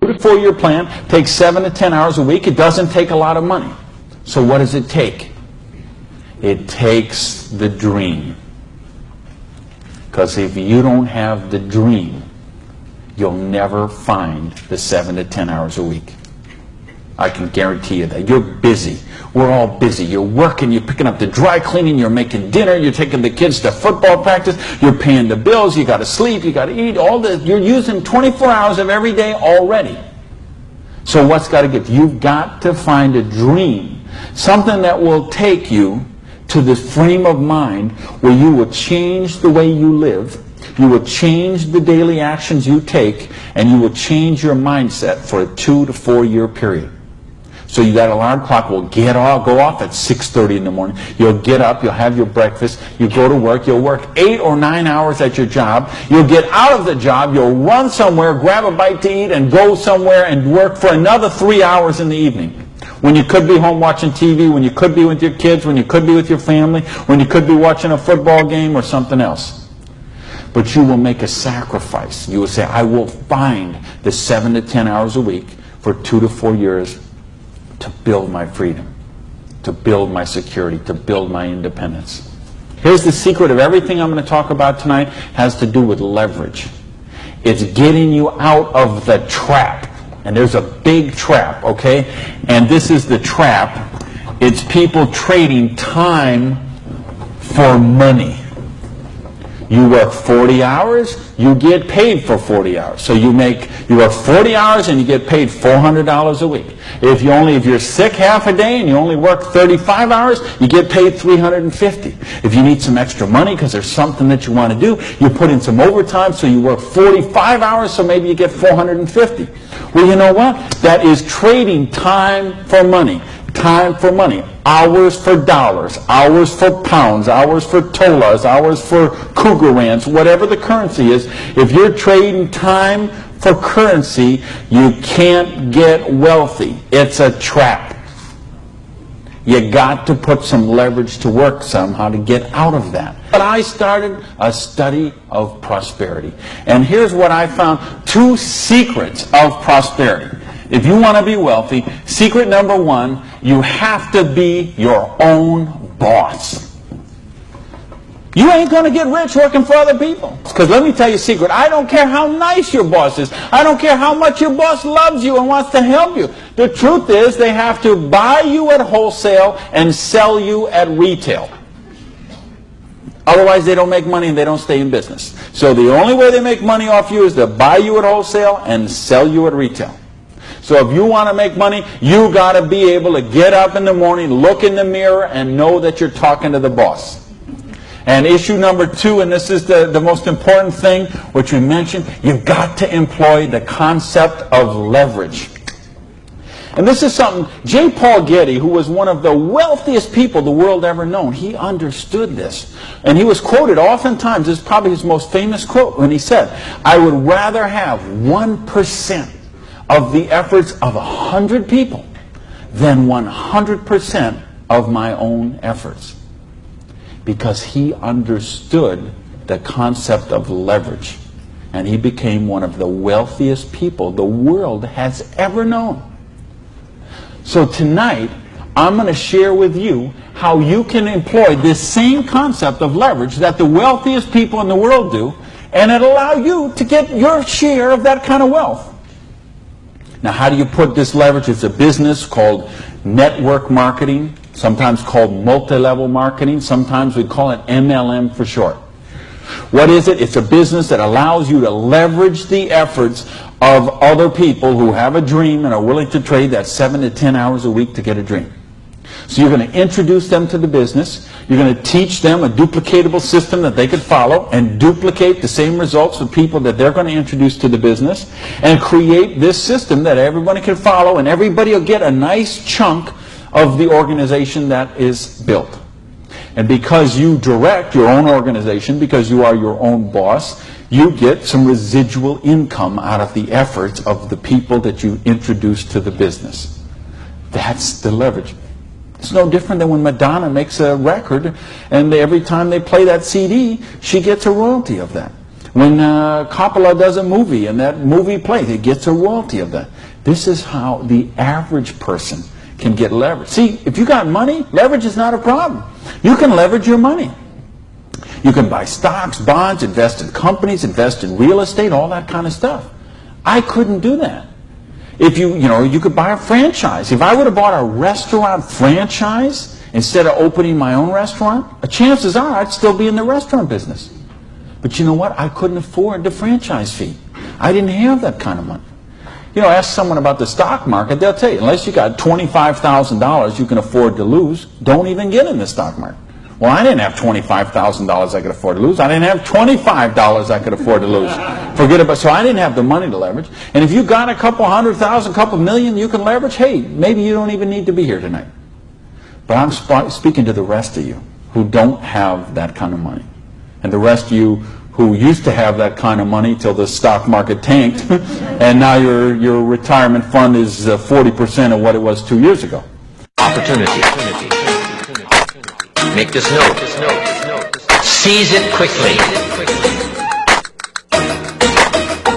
2 to 4 year plan takes 7 to 10 hours a week. It doesn't take a lot of money. So what does it take? It takes the dream. Because if you don't have the dream, you'll never find the 7 to 10 hours a week. I can guarantee you that. You're busy. We're all busy. You're working, you're picking up the dry cleaning, you're making dinner, you're taking the kids to football practice, you're paying the bills, you got to sleep, you got to eat, all this. You're using 24 hours of every day already. So what's got to give? You've got to find a dream, something that will take you to the frame of mind where you will change the way you live, you will change the daily actions you take, and you will change your mindset for a 2 to 4 year period. So that alarm clock will go off at 6:30 in the morning. You'll get up, you'll have your breakfast, you go to work, you'll work 8 or 9 hours at your job, you'll get out of the job, you'll run somewhere, grab a bite to eat, and go somewhere and work for another 3 hours in the evening. When you could be home watching TV, when you could be with your kids, when you could be with your family, when you could be watching a football game or something else. But you will make a sacrifice. You will say, I will find the 7 to 10 hours a week for 2 to 4 years to build my freedom, to build my security, to build my independence. Here's the secret of everything I'm going to talk about tonight has to do with leverage. It's getting you out of the trap. And there's a big trap, okay? And this is the trap. It's people trading time for money. You work 40 hours, you get paid for 40 hours. So you work 40 hours and you get paid $400 a week. If you're sick half a day and you only work 35 hours, you get paid $350. If you need some extra money because there's something that you want to do, you put in some overtime, so you work 45 hours, so maybe you get $450. Well, you know what? That is trading time for money. Time for money. Hours for dollars, hours for pounds, hours for tolas, hours for cougarans, whatever the currency is. If you're trading time for currency, you can't get wealthy. It's a trap. You got to put some leverage to work somehow to get out of that. But I started a study of prosperity. And here's what I found. 2 secrets of prosperity. If you want to be wealthy, secret number 1, you have to be your own boss. You ain't going to get rich working for other people. Because let me tell you a secret. I don't care how nice your boss is. I don't care how much your boss loves you and wants to help you. The truth is they have to buy you at wholesale and sell you at retail. Otherwise they don't make money and they don't stay in business. So the only way they make money off you is to buy you at wholesale and sell you at retail. So if you want to make money, you got to be able to get up in the morning, look in the mirror, and know that you're talking to the boss. And issue number 2, and this is the most important thing, which we mentioned, you've got to employ the concept of leverage. And this is something, J. Paul Getty, who was one of the wealthiest people the world ever known, he understood this. And he was quoted oftentimes, this is probably his most famous quote, when he said, I would rather have 1% of the efforts of 100 people than 100% of my own efforts. Because he understood the concept of leverage. And he became one of the wealthiest people the world has ever known. So tonight, I'm going to share with you how you can employ this same concept of leverage that the wealthiest people in the world do, and it'll allow you to get your share of that kind of wealth. Now, how do you put this leverage? It's a business called network marketing, sometimes called multi-level marketing. Sometimes we call it MLM for short. What is it? It's a business that allows you to leverage the efforts of other people who have a dream and are willing to trade that 7 to 10 hours a week to get a dream. So you're going to introduce them to the business. You're going to teach them a duplicatable system that they could follow and duplicate the same results with people that they're going to introduce to the business, and create this system that everybody can follow, and everybody will get a nice chunk of the organization that is built. And because you direct your own organization, because you are your own boss, you get some residual income out of the efforts of the people that you introduce to the business. That's the leverage. It's no different than when Madonna makes a record and every time they play that CD, she gets a royalty of that. When Coppola does a movie and that movie plays, it gets a royalty of that. This is how the average person can get leverage. See, if you got money, leverage is not a problem. You can leverage your money. You can buy stocks, bonds, invest in companies, invest in real estate, all that kind of stuff. I couldn't do that. If you could buy a franchise. If I would have bought a restaurant franchise instead of opening my own restaurant, chances are I'd still be in the restaurant business. But you know what? I couldn't afford the franchise fee. I didn't have that kind of money. Ask someone about the stock market, they'll tell you, unless you got $25,000 you can afford to lose, don't even get in the stock market. Well, I didn't have $25,000 I could afford to lose. I didn't have $25 I could afford to lose. Forget about it. So I didn't have the money to leverage. And if you got a couple $100,000, couple million you can leverage, hey, maybe you don't even need to be here tonight. But I'm speaking to the rest of you who don't have that kind of money. And the rest of you who used to have that kind of money till the stock market tanked, and now your retirement fund is 40% of what it was 2 years ago. Opportunity. Make this note. Seize it quickly.